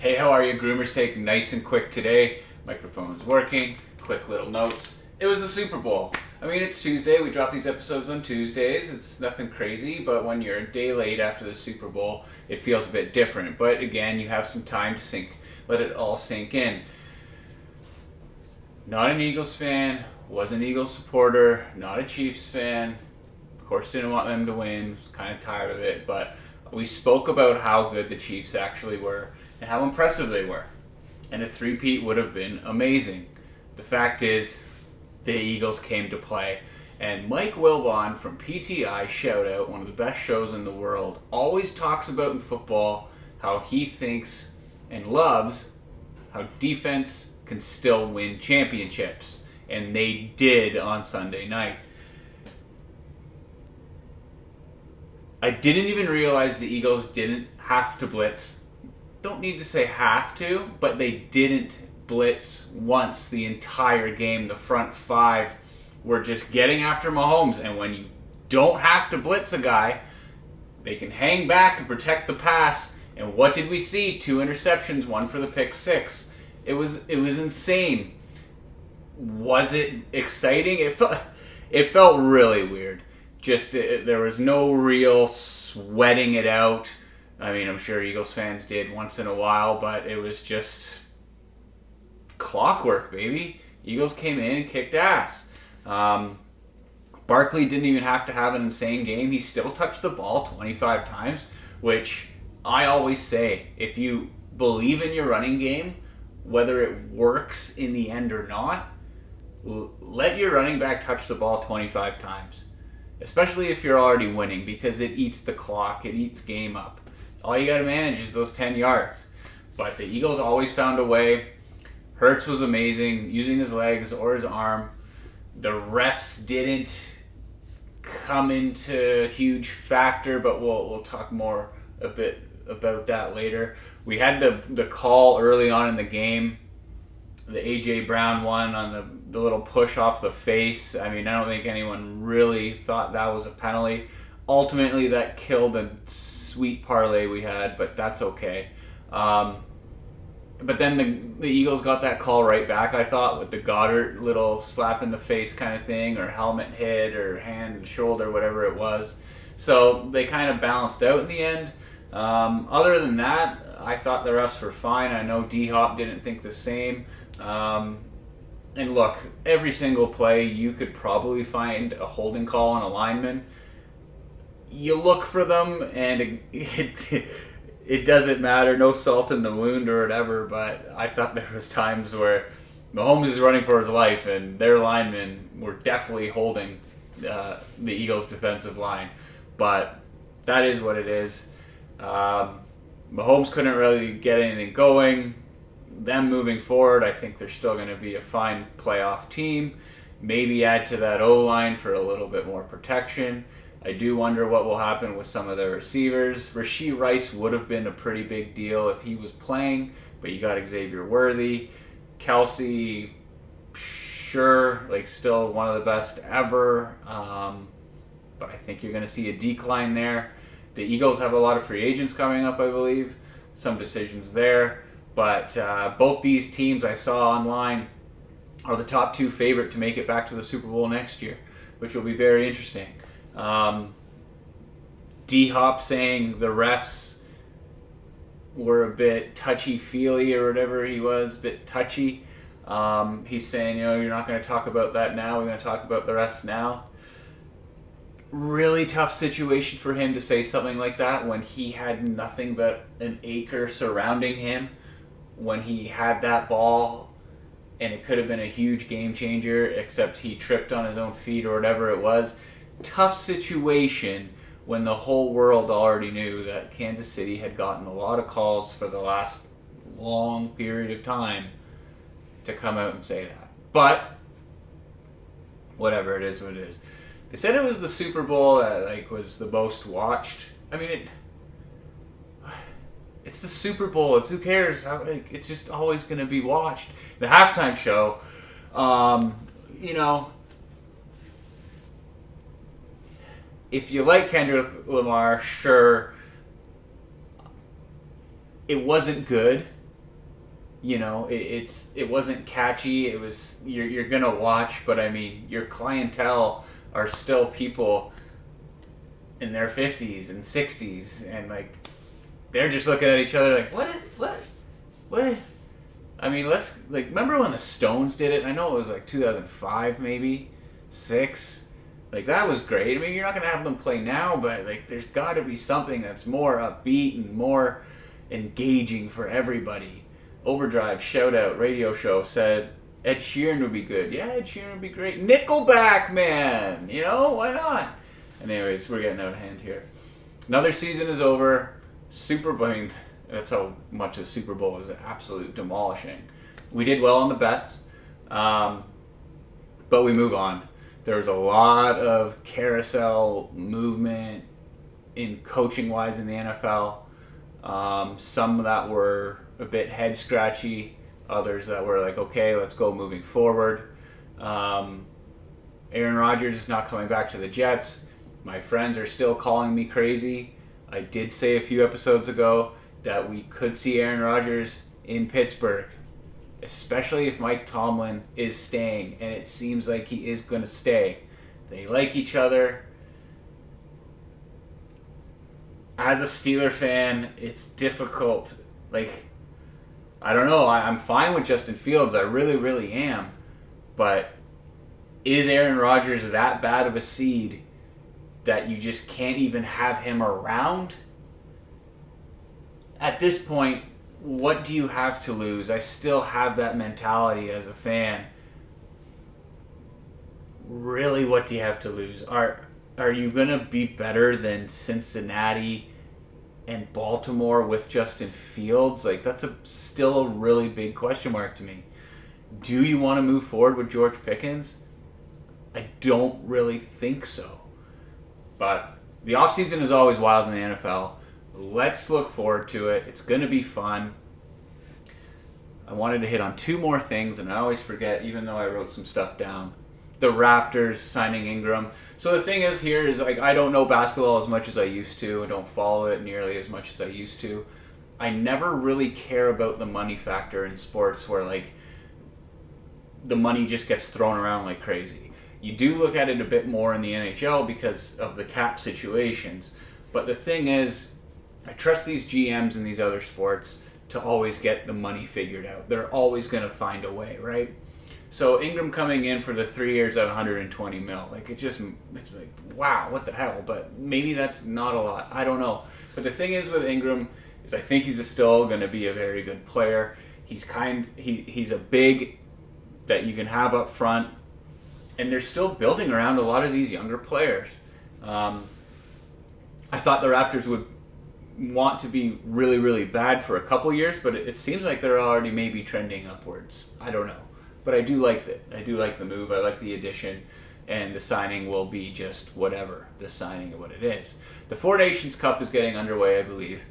Hey, how are you? Groomers Take nice and quick today. Microphone's working. Quick little notes. It was the Super Bowl. I mean, it's Tuesday. We drop these episodes on Tuesdays. It's nothing crazy, but when you're a day late after the Super Bowl, it feels a bit different. But again, you have some time to let it all sink in. Not an Eagles fan, was an Eagles supporter, not a Chiefs fan. Of course, didn't want them to win. Was kind of tired of it, but we spoke about how good the Chiefs actually were and how impressive they were. And a three-peat would have been amazing. The fact is, the Eagles came to play. And Mike Wilbon from PTI, shout out, one of the best shows in the world, always talks about in football how he thinks and loves how defense can still win championships. And they did on Sunday night. I didn't even realize the Eagles didn't have to blitz. Don't need to say have to, but they didn't blitz once the entire game. The front five were just getting after Mahomes, and when you don't have to blitz a guy, they can hang back and protect the pass. And what did we see? 2 interceptions, 1 for the pick six. It was insane. Was it exciting? It felt really weird. There was no real sweating it out. I mean, I'm sure Eagles fans did once in a while, but it was just clockwork, baby. Eagles came in and kicked ass. Barkley didn't even have to have an insane game. He still touched the ball 25 times, which I always say, if you believe in your running game, whether it works in the end or not, let your running back touch the ball 25 times. Especially if you're already winning, because it eats the clock, it eats game up. All you got to manage is those 10 yards. But the Eagles always found a way. Hurts was amazing, using his legs or his arm. The refs didn't come into a huge factor, but we'll talk more a bit about that later. We had the call early on in the game, the A.J. Brown one on the little push off the face. I mean, I don't think anyone really thought that was a penalty. Ultimately, that killed a sweet parlay we had, but that's okay. But then the Eagles got that call right back, I thought, with the Goddard little slap in the face kind of thing, or helmet hit, or hand, shoulder, whatever it was. So they kind of balanced out in the end. Other than that, I thought the refs were fine. I know D-Hop didn't think the same. And look, every single play, you could probably find a holding call on a lineman. You look for them, and it doesn't matter. No salt in the wound or whatever, but I thought there was times where Mahomes is running for his life, and their linemen were definitely holding the Eagles' defensive line. But that is what it is. Mahomes couldn't really get anything going. Them moving forward, I think they're still going to be a fine playoff team. Maybe add to that O-line for a little bit more protection. I do wonder what will happen with some of their receivers. Rashee Rice would have been a pretty big deal if he was playing, but you got Xavier Worthy. Kelsey, sure, still one of the best ever, but I think you're going to see a decline there. The Eagles have a lot of free agents coming up, I believe. Some decisions there. But both these teams I saw online are the top 2 favorite to make it back to the Super Bowl next year, which will be very interesting. D-Hop saying the refs were a bit touchy-feely or whatever he was, a bit touchy. He's saying, you're not going to talk about that now. We're going to talk about the refs now. Really tough situation for him to say something like that when he had nothing but an acre surrounding him, when he had that ball, and it could have been a huge game changer, except he tripped on his own feet or whatever it was. Tough situation when the whole world already knew that Kansas City had gotten a lot of calls for the last long period of time to come out and say that. But whatever, it is what it is. They said it was the Super Bowl that was the most watched. I mean, it's the Super Bowl. Who cares? It's just always going to be watched. The halftime show, if you like Kendrick Lamar, sure, it wasn't good. it wasn't catchy. It was you're gonna watch, but I mean, your clientele are still people in their 50s and 60s, and like they're just looking at each other like, what? I mean, let's like remember when the Stones did it? I know it was like 2005, maybe 6. Like that was great. I mean, you're not gonna have them play now, but like there's got to be something that's more upbeat and more engaging for everybody. Overdrive shout out radio show said Ed Sheeran would be good. Yeah, Ed Sheeran would be great. Nickelback, man. Why not? And anyways, we're getting out of hand here. Another season is over. Super Bowl. I mean, that's how much the Super Bowl was absolute demolishing. We did well on the bets, but we move on. There was a lot of carousel movement in coaching wise in the NFL. Some that were a bit head scratchy, others that were like, okay, let's go moving forward. Aaron Rodgers is not coming back to the Jets. My friends are still calling me crazy. I did say a few episodes ago that we could see Aaron Rodgers in Pittsburgh, especially if Mike Tomlin is staying, and it seems like he is going to stay. They like each other. As a Steeler fan, it's difficult. Like, I don't know. I'm fine with Justin Fields. I really, really am. But is Aaron Rodgers that bad of a seed that you just can't even have him around? At this point, what do you have to lose? I still have that mentality as a fan. Really, what do you have to lose? Are you going to be better than Cincinnati and Baltimore with Justin Fields? Like, that's still a really big question mark to me. Do you want to move forward with George Pickens? I don't really think so. But the offseason is always wild in the NFL. Let's look forward to it. It's going to be fun. I wanted to hit on 2 more things, and I always forget, even though I wrote some stuff down. The Raptors signing Ingram. So the thing is here is, like, I don't know basketball as much as I used to. I don't follow it nearly as much as I used to. I never really care about the money factor in sports where, like, the money just gets thrown around like crazy. You do look at it a bit more in the NHL because of the cap situations. But the thing is, I trust these GMs in these other sports to always get the money figured out. They're always going to find a way, right? So Ingram coming in for the 3 years at 120 mil, like it's like, wow, what the hell? But maybe that's not a lot. I don't know. But the thing is with Ingram is I think he's still going to be a very good player. He's a big that you can have up front, and they're still building around a lot of these younger players. I thought the Raptors would want to be really, really bad for a couple years, but it seems like they're already maybe trending upwards. I don't know. But I do like it. I do like the move. I like the addition. And the signing will be just whatever the signing of what it is. The Four Nations Cup is getting underway, I believe,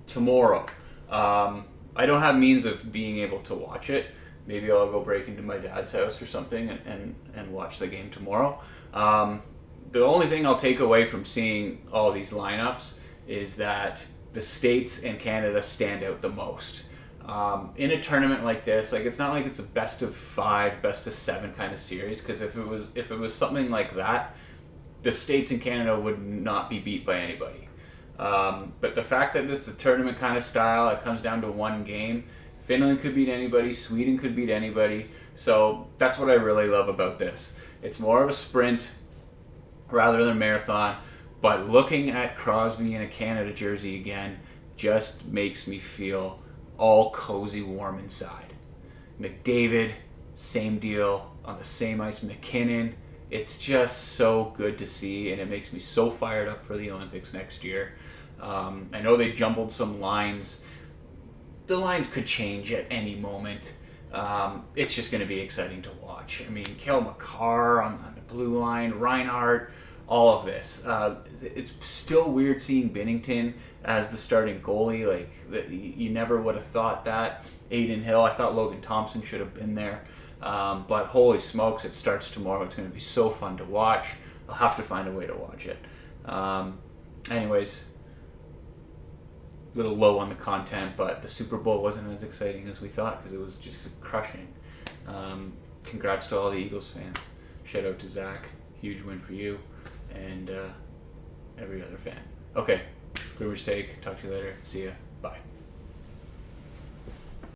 tomorrow. I don't have means of being able to watch it. Maybe I'll go break into my dad's house or something and watch the game tomorrow. The only thing I'll take away from seeing all these lineups is that the States and Canada stand out the most. In a tournament like this, like it's not like it's a best of 5, best of 7 kind of series, because if it was something like that, the States and Canada would not be beat by anybody. But the fact that this is a tournament kind of style, it comes down to one game. Finland could beat anybody, Sweden could beat anybody. So that's what I really love about this. It's more of a sprint rather than a marathon. But looking at Crosby in a Canada jersey again just makes me feel all cozy warm inside. McDavid, same deal, on the same ice. McKinnon, it's just so good to see, and it makes me so fired up for the Olympics next year. I know they jumbled some lines. The lines could change at any moment. It's just going to be exciting to watch. I mean, Cale Makar on the blue line, Reinhardt, all of this. It's still weird seeing Binnington as the starting goalie. Like, you never would have thought that. Aiden Hill, I thought Logan Thompson should have been there. But holy smokes, it starts tomorrow. It's going to be so fun to watch. I'll have to find a way to watch it. Anyways, little low on the content, but the Super Bowl wasn't as exciting as we thought because it was just crushing. Congrats to all the Eagles fans. Shout out to Zach. Huge win for you and every other fan. Okay, Groovers Take. Talk to you later. See ya. Bye.